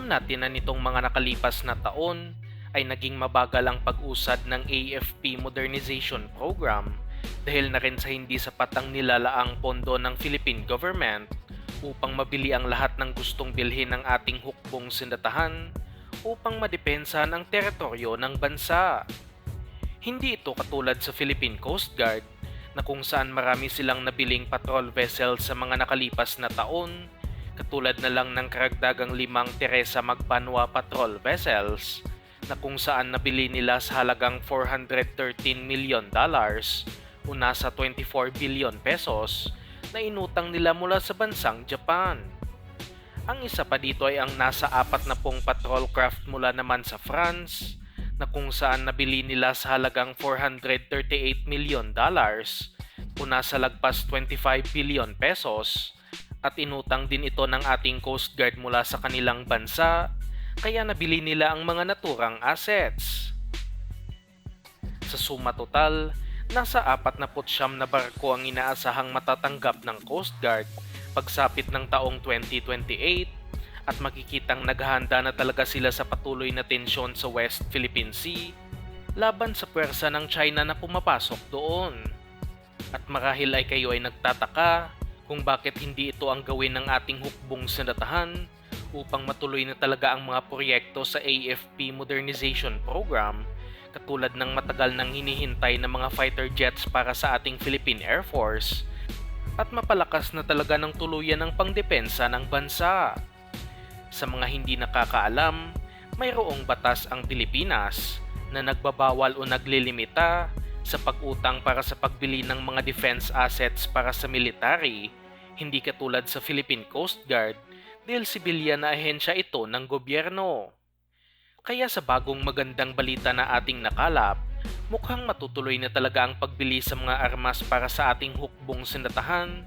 Alam natin na nitong mga nakalipas na taon ay naging mabagal ang pag-usad ng AFP Modernization Program dahil na rin sa hindi sapat ang nilalaang pondo ng Philippine government upang mabili ang lahat ng gustong bilhin ng ating hukbong sindatahan upang madepensa ang teritoryo ng bansa. Hindi ito katulad sa Philippine Coast Guard na kung saan marami silang nabiling patrol vessels sa mga nakalipas na taon, katulad na lang ng karagdagang 5 Teresa Magbanwa patrol vessels na kung saan nabili nila sa halagang $413 million o nasa 24 billion pesos na inutang nila mula sa bansang Japan. Ang isa pa dito ay ang nasa 40 patrol craft mula naman sa France na kung saan nabili nila sa halagang $438 million o nasa lagpas 25 billion pesos at inutang din ito ng ating Coast Guard mula sa kanilang bansa kaya nabili nila ang mga naturang assets. Sa suma total, nasa 49 na barko ang inaasahang matatanggap ng Coast Guard pagsapit ng taong 2028 at makikitang naghahanda na talaga sila sa patuloy na tensyon sa West Philippine Sea laban sa puwersa ng China na pumapasok doon. At marahil ay kayo ay nagtataka kung bakit hindi ito ang gawin ng ating hukbong sindatahan upang matuloy na talaga ang mga proyekto sa AFP Modernization Program katulad ng matagal nang hinihintay na mga fighter jets para sa ating Philippine Air Force at mapalakas na talaga ng tuluyan ng pangdepensa ng bansa. Sa mga hindi nakakaalam, mayroong batas ang Pilipinas na nagbabawal o naglilimita sa pag-utang para sa pagbili ng mga defense assets para sa military, hindi katulad sa Philippine Coast Guard dahil sibilyan na ahensya ito ng gobyerno. Kaya sa bagong magandang balita na ating nakalap, mukhang matutuloy na talaga ang pagbili sa mga armas para sa ating hukbong sindatahan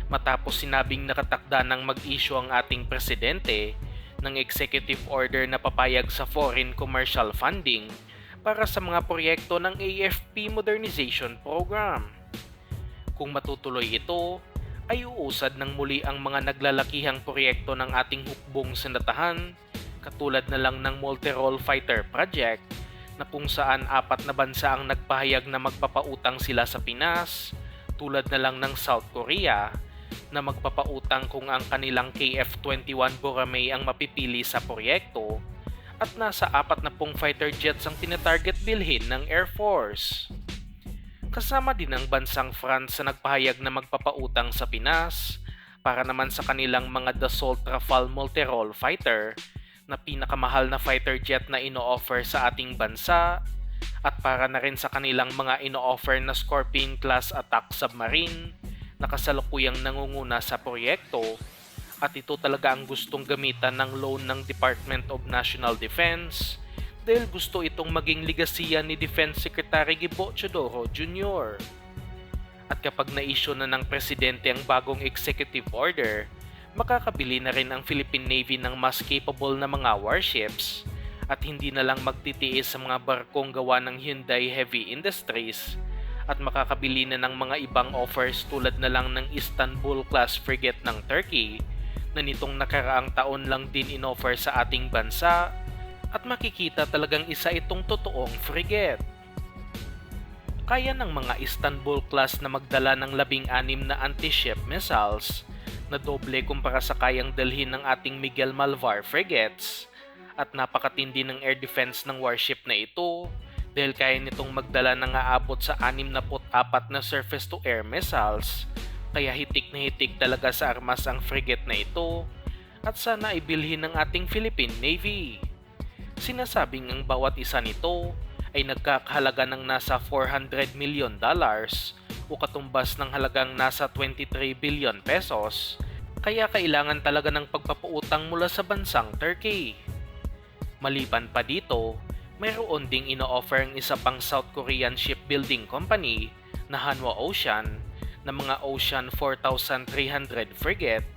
matapos sinabing nakatakda ng mag-issue ang ating presidente ng executive order na papayag sa foreign commercial funding para sa mga proyekto ng AFP Modernization Program. Kung matutuloy ito, ay uusad ng muli ang mga naglalakihang proyekto ng ating hukbong sindatahan katulad na lang ng multi-role fighter project na kung saan 4 na bansa ang nagpahayag na magpapautang sila sa Pinas tulad na lang ng South Korea na magpapautang kung ang kanilang KF-21 Boracay ang mapipili sa proyekto at nasa 40 fighter jets ang tinatarget bilhin ng Air Force. Kasama din ang bansang France na nagpahayag na magpapautang sa Pinas para naman sa kanilang mga Dassault Rafale multi-role fighter na pinakamahal na fighter jet na ino-offer sa ating bansa at para na rin sa kanilang mga ino-offer na Scorpion class attack submarine na kasalukuyang nangunguna sa proyekto at ito talaga ang gustong gamitan ng loan ng Department of National Defense dahil gusto itong maging ligasiya ni Defense Secretary Gibo Teodoro Jr. At kapag na-issue na ng presidente ang bagong executive order, makakabili na rin ang Philippine Navy ng mas capable na mga warships at hindi na lang magtitiis sa mga barkong gawa ng Hyundai Heavy Industries at makakabili na ng mga ibang offers tulad na lang ng Istanbul class frigate ng Turkey na nitong nakaraang taon lang din inoffer sa ating bansa at makikita talagang isa itong totoong frigate. Kaya ng mga Istanbul class na magdala ng 16 na anti-ship missiles na doble kumpara sa kayang dalhin ng ating Miguel Malvar frigates at napakatindi ng air defense ng warship na ito dahil kaya nitong magdala ng aabot sa 64 na surface-to-air missiles kaya hitik na hitik talaga sa armas ang frigate na ito at sana ibilhin ng ating Philippine Navy. Sinasabing ang bawat isa nito ay nagkakahalaga ng nasa $400 million o katumbas ng halagang nasa 23 billion pesos kaya kailangan talaga ng pagpapautang mula sa bansang Turkey. Maliban pa dito, mayroon ding ino-offer ang isa pang South Korean shipbuilding company na Hanwha Ocean na mga Ocean 4300 frigate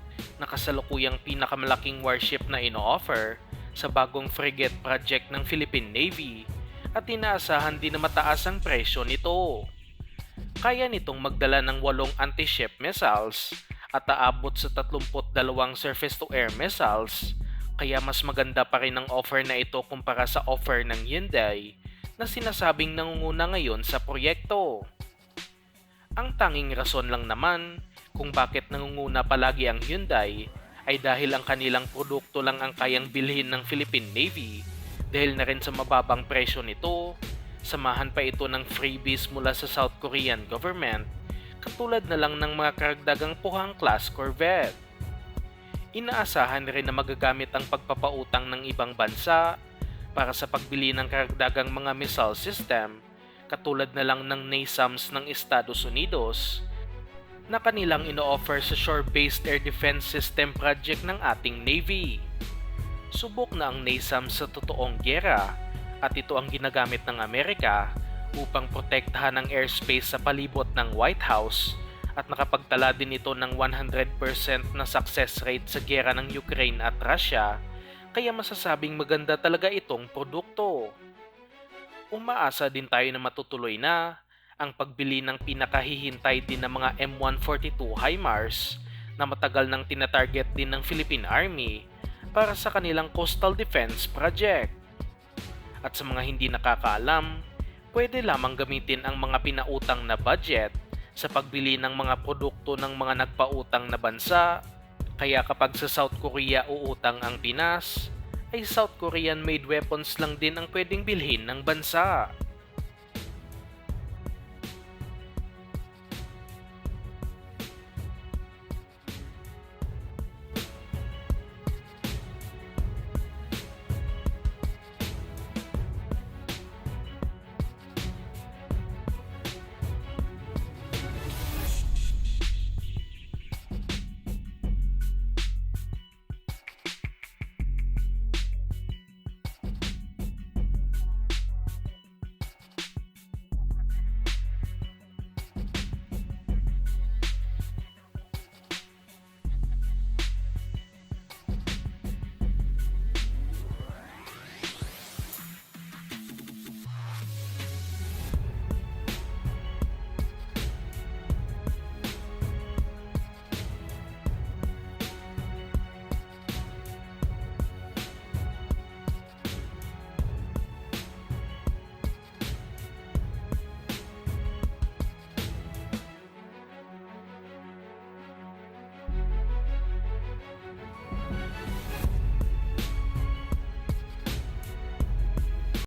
na kasalukuyang pinakamalaking warship na ino-offer sa bagong frigate project ng Philippine Navy at inaasahan din na mataas ang presyo nito. Kaya nitong magdala ng 8 anti-ship missiles at aabot sa 32 surface-to-air missiles Kaya mas maganda pa rin ang offer na ito kumpara sa offer ng Hyundai na sinasabing nangunguna ngayon sa proyekto. Ang tanging rason lang naman kung bakit nangunguna palagi ang Hyundai ay dahil ang kanilang produkto lang ang kayang bilhin ng Philippine Navy dahil na rin sa mababang presyo nito, samahan pa ito ng freebies mula sa South Korean government katulad na lang ng mga karagdagang Pohang class corvette. Inaasahan rin na magagamit ang pagpapautang ng ibang bansa para sa pagbili ng karagdagang mga missile system katulad na lang ng NASAMS ng Estados Unidos na kanilang ino-offer sa Shore-Based Air Defense System project ng ating Navy. Subok na ang NASAMS sa totoong gyera at ito ang ginagamit ng Amerika upang protektahan ang airspace sa palibot ng White House at nakapagtala din ito ng 100% na success rate sa gyera ng Ukraine at Russia, kaya masasabing maganda talaga itong produkto. Umaasa din tayo na matutuloy na ang pagbili ng pinakahihintay din ng mga M142 HIMARS na matagal nang tinatarget din ng Philippine Army para sa kanilang Coastal Defense Project. At sa mga hindi nakakaalam, pwede lamang gamitin ang mga pinautang na budget sa pagbili ng mga produkto ng mga nagpautang na bansa. Kaya kapag sa South Korea uutang ang Pinas, ay South Korean made weapons lang din ang pwedeng bilhin ng bansa.